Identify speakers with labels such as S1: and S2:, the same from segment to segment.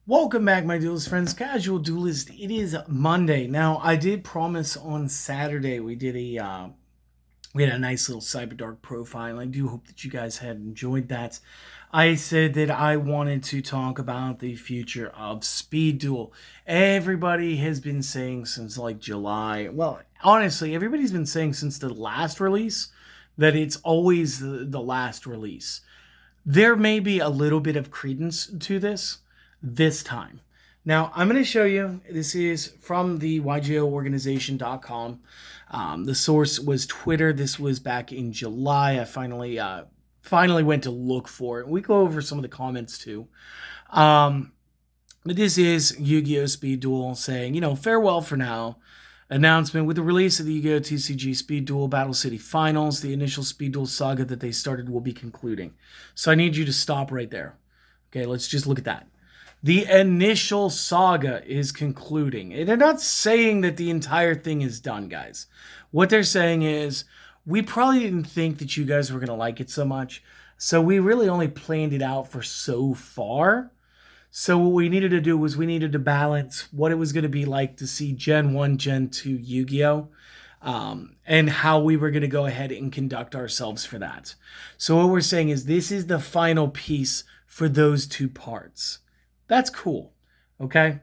S1: Welcome back, my duelist friends. Casual Duelist. It is Monday. Now, I did promise on Saturday we had a nice little Cyberdark profile. I do hope that you guys had enjoyed that. I said that I wanted to talk about the future of Speed Duel. Everybody has been saying since like July. Well, honestly, everybody's been saying since the last release that it's always the last release. There may be a little bit of credence to this time. Now, I'm going to show you, this is from the YGOorganization.com. The source was Twitter. This was back in July. I finally went to look for it. We go over some of the comments too. But this is Yu-Gi-Oh! Speed Duel saying, farewell for now. Announcement: with the release of the Yu-Gi-Oh! TCG Speed Duel Battle City Finals, the initial Speed Duel saga that they started will be concluding. So I need you to stop right there. Okay, let's just look at that. The initial saga is concluding. They're not saying that the entire thing is done, guys. What they're saying is, we probably didn't think that you guys were going to like it so much, so we really only planned it out for so far. So what we needed to do was we needed to balance what it was going to be like to see Gen 1, Gen 2 Yu-Gi-Oh! And how we were going to go ahead and conduct ourselves for that. So what we're saying is this is the final piece for those two parts. That's cool. Okay?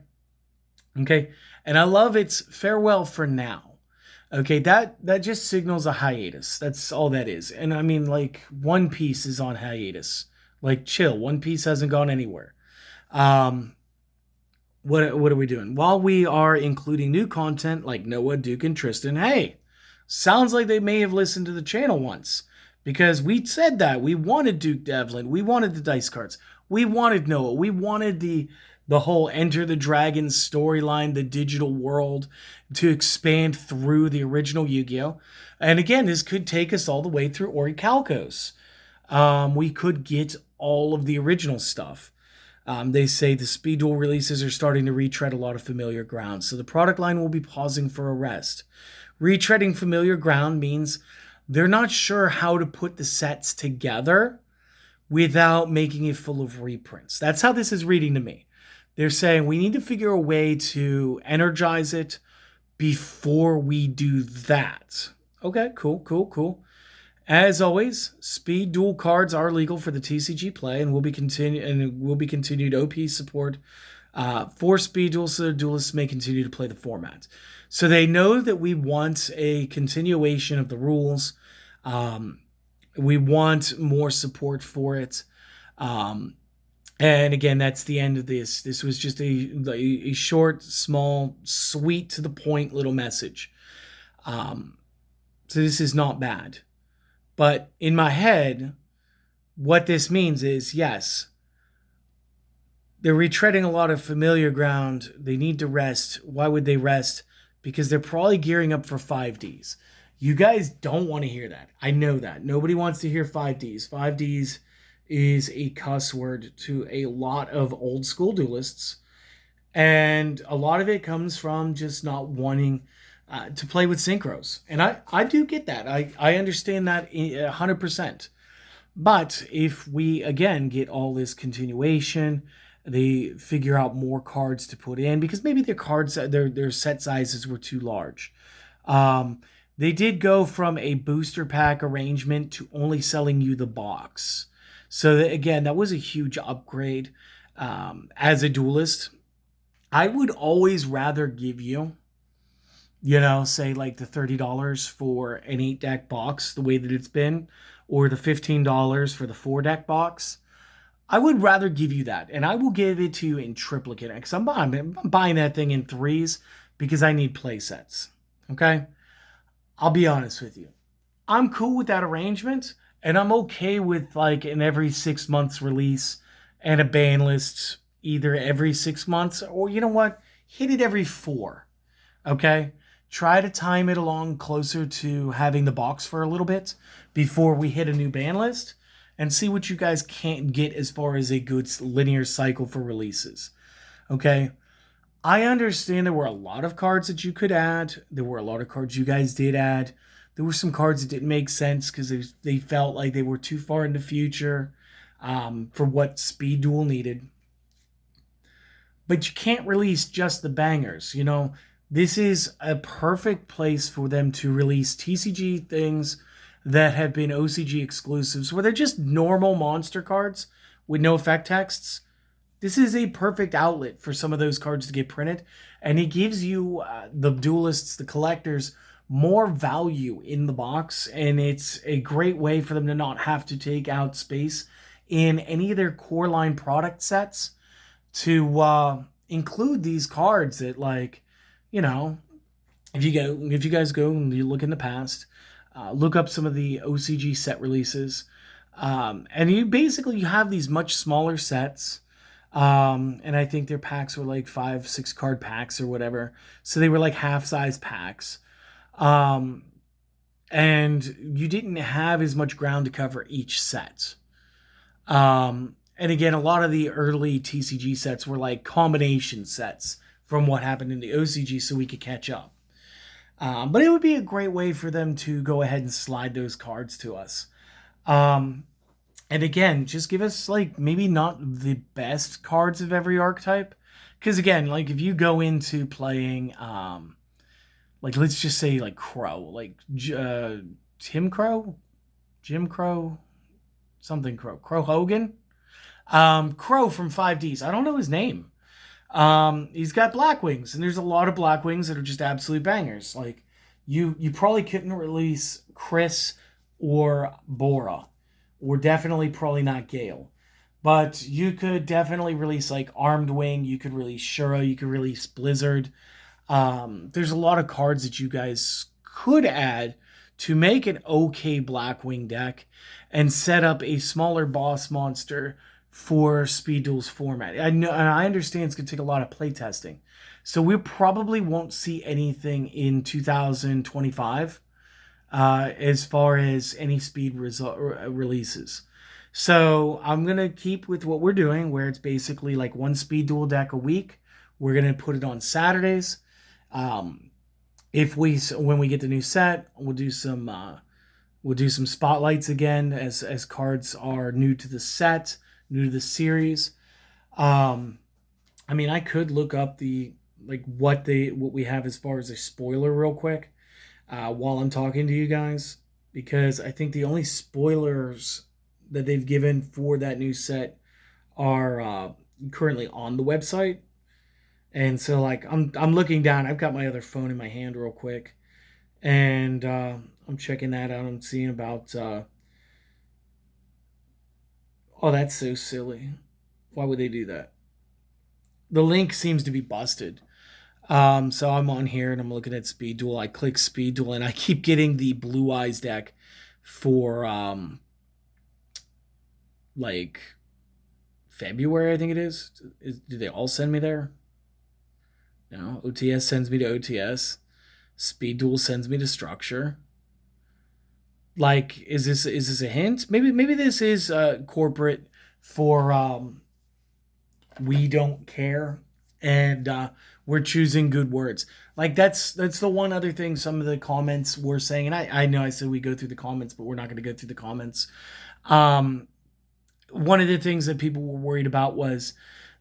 S1: Okay? And I love it's farewell for now. Okay, that just signals a hiatus. That's all that is. And I mean, like, One Piece is on hiatus. Like, chill. One Piece hasn't gone anywhere. What are we doing? While we are including new content like Noah, Duke, and Tristan, hey, sounds like they may have listened to the channel once. Because we said that. We wanted Duke Devlin. We wanted the dice cards. We wanted Noah. We wanted the whole Enter the Dragon storyline, the digital world, to expand through the original Yu-Gi-Oh! And again, this could take us all the way through Orichalcos. We could get all of the original stuff. They say the Speed Duel releases are starting to retread a lot of familiar ground, so the product line will be pausing for a rest. Retreading familiar ground means they're not sure how to put the sets together without making it full of reprints. That's how this is reading to me. They're saying we need to figure a way to energize it before we do that. Okay, cool. As always, Speed Duel cards are legal for the TCG play and will be continued OP support for Speed Duel, so duelists may continue to play the format. So they know that we want a continuation of the rules. We want more support for it. And again, that's the end of this. This was just a short, small, sweet, to the point little message. So this is not bad. But in my head, what this means is, yes, they're retreading a lot of familiar ground. They need to rest. Why would they rest? Because they're probably gearing up for 5Ds. You guys don't want to hear that. I know that. Nobody wants to hear 5Ds. 5Ds is a cuss word to a lot of old school duelists. And a lot of it comes from just not wanting to play with synchros. And I do get that. I understand that 100%. But if we, again, get all this continuation, they figure out more cards to put in, because maybe their set sizes were too large. They did go from a booster pack arrangement to only selling you the box. So again, that was a huge upgrade. As a duelist, I would always rather give you, say like the $30 for an 8-deck box, the way that it's been, or the $15 for the 4-deck box. I would rather give you that, and I will give it to you in triplicate, because I'm buying that thing in 3s because I need play sets. Okay? I'll be honest with you. I'm cool with that arrangement, and I'm okay with like an every 6 months release and a ban list either every 6 months, or you know what? Hit it every 4. Okay? Try to time it along closer to having the box for a little bit before we hit a new ban list, and see what you guys can't get as far as a good linear cycle for releases. Okay? I understand there were a lot of cards that you could add. There were a lot of cards you guys did add. There were some cards that didn't make sense because they felt like they were too far in the future for what Speed Duel needed. but you can't release just the bangers. You know, this is a perfect place for them to release TCG things that have been OCG exclusives, where they're just normal monster cards with no effect texts. This is a perfect outlet for some of those cards to get printed, and it gives you the duelists, the collectors, more value in the box, and it's a great way for them to not have to take out space in any of their core line product sets to include these cards that, like, you know, if you guys go and you look in the past, look up some of the OCG set releases, and you have these much smaller sets. And I think their packs were like 5, 6 card packs or whatever. So they were like half size packs. Um, and you didn't have as much ground to cover each set. And again, a lot of the early TCG sets were like combination sets from what happened in the OCG so we could catch up. But it would be a great way for them to go ahead and slide those cards to us. And again, just give us like maybe not the best cards of every archetype. Because again, like if you go into playing, like let's just say like Crow, like Tim Crow, Jim Crow, something Crow, Crow Hogan, Crow from 5Ds. I don't know his name. He's got black wings, and there's a lot of black wings that are just absolute bangers. Like you probably couldn't release Chris or Bora, or definitely probably not Gale. But you could definitely release like Armed Wing, you could release Shura, you could release Blizzard. There's a lot of cards that you guys could add to make an okay Blackwing deck and set up a smaller boss monster for Speed Duel's format. I know, and I understand it's going to take a lot of playtesting. So we probably won't see anything in 2025 as far as any speed releases. So I'm going to keep with what we're doing, where it's basically like one Speed Duel deck a week. We're going to put it on Saturdays. When we get the new set, we'll do some spotlights again as cards are new to the set, new to the series. I mean, I could look up what we have as far as a spoiler real quick while I'm talking to you guys, because I think the only spoilers that they've given for that new set are currently on the website. And so like I'm looking down, I've got my other phone in my hand real quick, and I'm checking that out. I'm seeing about oh, that's so silly. Why would they do that? The link seems to be busted. So I'm on here and I'm looking at Speed Duel. I click Speed Duel and I keep getting the Blue Eyes deck for like February, I think it is. Do they all send me there? No, OTS sends me to OTS. Speed Duel sends me to Structure. Like, is this a hint? Maybe this is corporate for we don't care, and we're choosing good words. Like that's the one other thing some of the comments were saying, and I know I said we go through the comments, but we're not going to go through the comments. One of the things that people were worried about was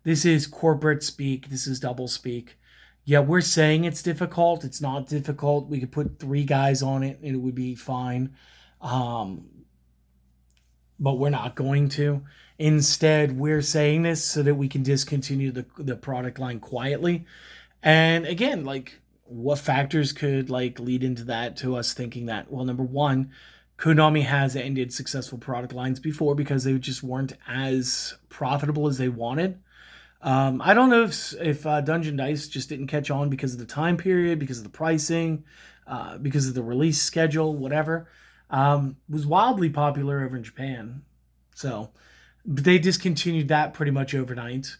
S1: this is corporate speak, this is double speak. Yeah, we're saying it's difficult. It's not difficult. We could put 3 guys on it and it would be fine. But we're not going to. Instead, we're saying this so that we can discontinue the product line quietly. And again, like, what factors could like lead into that, to us thinking that? Well, number one, Konami has ended successful product lines before because they just weren't as profitable as they wanted. I don't know if Dungeon Dice just didn't catch on because of the time period, because of the pricing, because of the release schedule, whatever. Was wildly popular over in Japan. So they discontinued that pretty much overnight.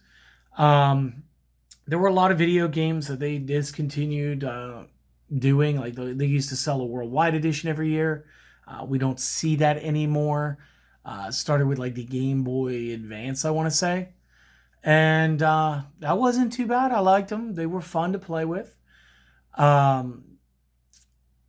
S1: There were a lot of video games that they discontinued doing. Like they used to sell a worldwide edition every year. We don't see that anymore. Started with like the Game Boy Advance, I want to say. And that wasn't too bad. I liked them. They were fun to play with. They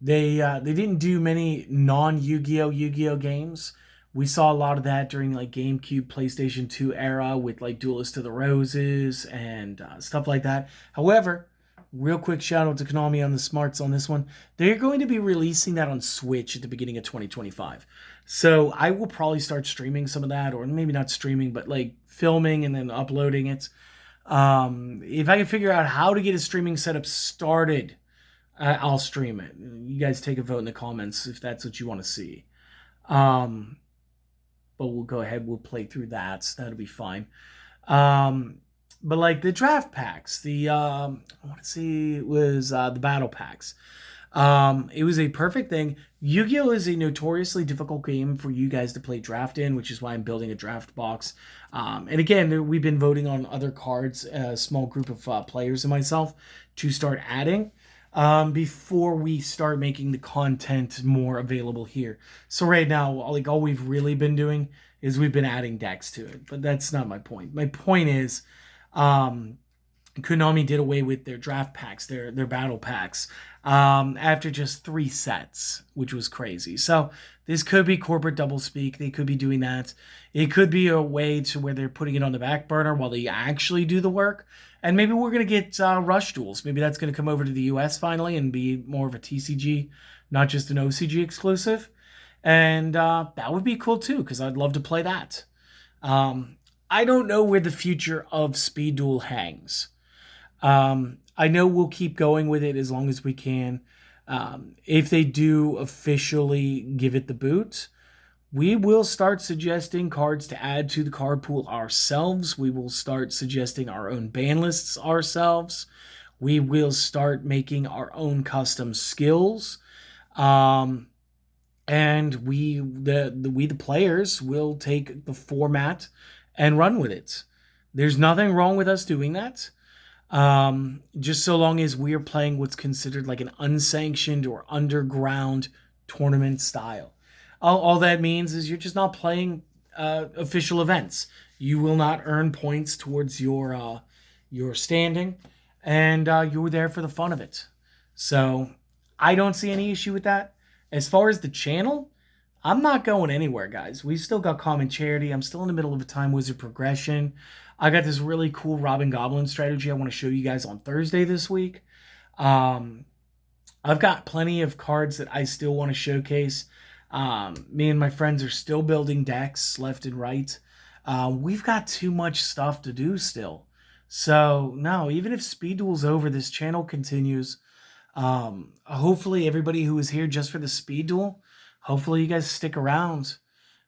S1: didn't do many non-Yu-Gi-Oh! Yu-Gi-Oh! Games, We saw a lot of that during like GameCube, PlayStation 2 era with like Duelist of the Roses and stuff like that. However, real quick shout out to Konami on the smarts on this one. They're going to be releasing that on Switch at the beginning of 2025. So I will probably start streaming some of that, or maybe not streaming, but like filming and then uploading it. If I can figure out how to get a streaming setup started, I'll stream it. You guys take a vote in the comments if that's what you want to see. Um, but we'll go ahead. We'll play through that. That'll be fine. Um, but like the draft packs, I want to see it was the battle packs. It was a perfect thing. Yu-Gi-Oh! Is a notoriously difficult game for you guys to play draft in, which is why I'm building a draft box. And again, we've been voting on other cards, a small group of players and myself, to start adding before we start making the content more available here. So right now, like all we've really been doing is we've been adding decks to it, but that's not my point. My point is, Konami did away with their draft packs, their battle packs, after just 3 sets, which was crazy. So this could be corporate doublespeak. They could be doing that. It could be a way to where they're putting it on the back burner while they actually do the work. And maybe we're going to get Rush Duels. Maybe that's going to come over to the US finally and be more of a TCG, not just an OCG exclusive. And that would be cool too, because I'd love to play that. I don't know where the future of Speed Duel hangs. I know we'll keep going with it as long as we can. If they do officially give it the boot, we will start suggesting cards to add to the card pool ourselves. We will start suggesting our own ban lists ourselves. We will start making our own custom skills. And the players will take the format and run with it. There's nothing wrong with us doing that. Just so long as we are playing what's considered like an unsanctioned or underground tournament style. All that means is you're just not playing official events. You will not earn points towards your standing, and you're there for the fun of it. So I don't see any issue with that. As far as the channel, I'm not going anywhere, guys. We've still got Common Charity. I'm still in the middle of a Time Wizard progression. I got this really cool Robin Goblin strategy I want to show you guys on Thursday this week. I've got plenty of cards that I still want to showcase. Me and my friends are still building decks left and right. We've got too much stuff to do still. So, no, even if Speed Duel's over, this channel continues. Hopefully everybody who is here just for the Speed Duel, hopefully you guys stick around.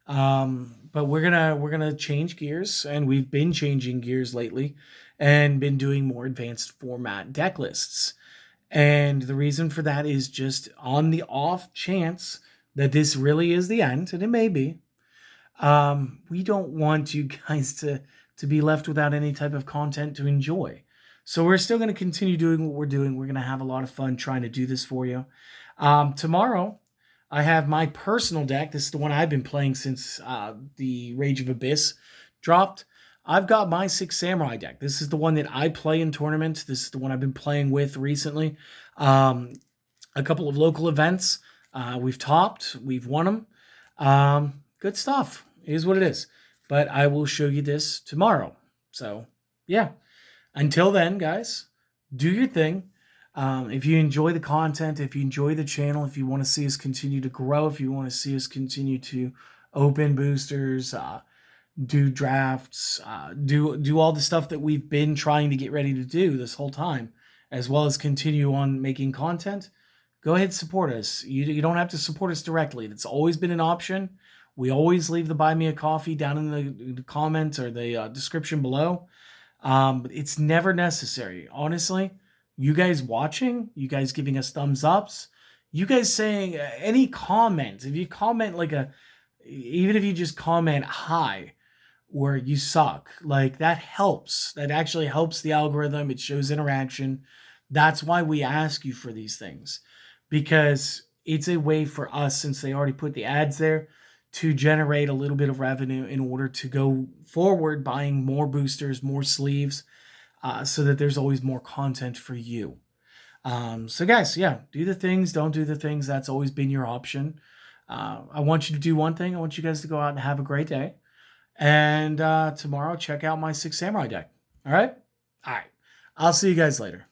S1: But we're gonna change gears, and we've been changing gears lately and been doing more advanced format deck lists. And the reason for that is just on the off chance that this really is the end, and it may be. We don't want you guys to be left without any type of content to enjoy. So we're still going to continue doing what we're doing. We're going to have a lot of fun trying to do this for you. Tomorrow, I have my personal deck. This is the one I've been playing since the Rage of Abyss dropped. I've got my Six Samurai deck. This is the one that I play in tournaments. This is the one I've been playing with recently. A couple of local events. We've topped. We've won them. Good stuff. It is what it is. But I will show you this tomorrow. So, yeah. Until then, guys, do your thing. If you enjoy the content, if you enjoy the channel, if you want to see us continue to grow, if you want to see us continue to open boosters, do drafts, do all the stuff that we've been trying to get ready to do this whole time, as well as continue on making content, go ahead and support us. You don't have to support us directly. That's always been an option. We always leave the Buy Me a Coffee down in the comments or the description below. But it's never necessary. Honestly, you guys watching, you guys giving us thumbs ups, you guys saying any comment, if you comment even if you just comment hi or you suck, like that helps. That actually helps the algorithm. It shows interaction. That's why we ask you for these things, because it's a way for us, since they already put the ads there, to generate a little bit of revenue in order to go forward buying more boosters, more sleeves, so that there's always more content for you. So guys, yeah, do the things, don't do the things. That's always been your option. I want you to do one thing. I want you guys to go out and have a great day. And tomorrow, check out my 6 Samurai deck. All right? All right. I'll see you guys later.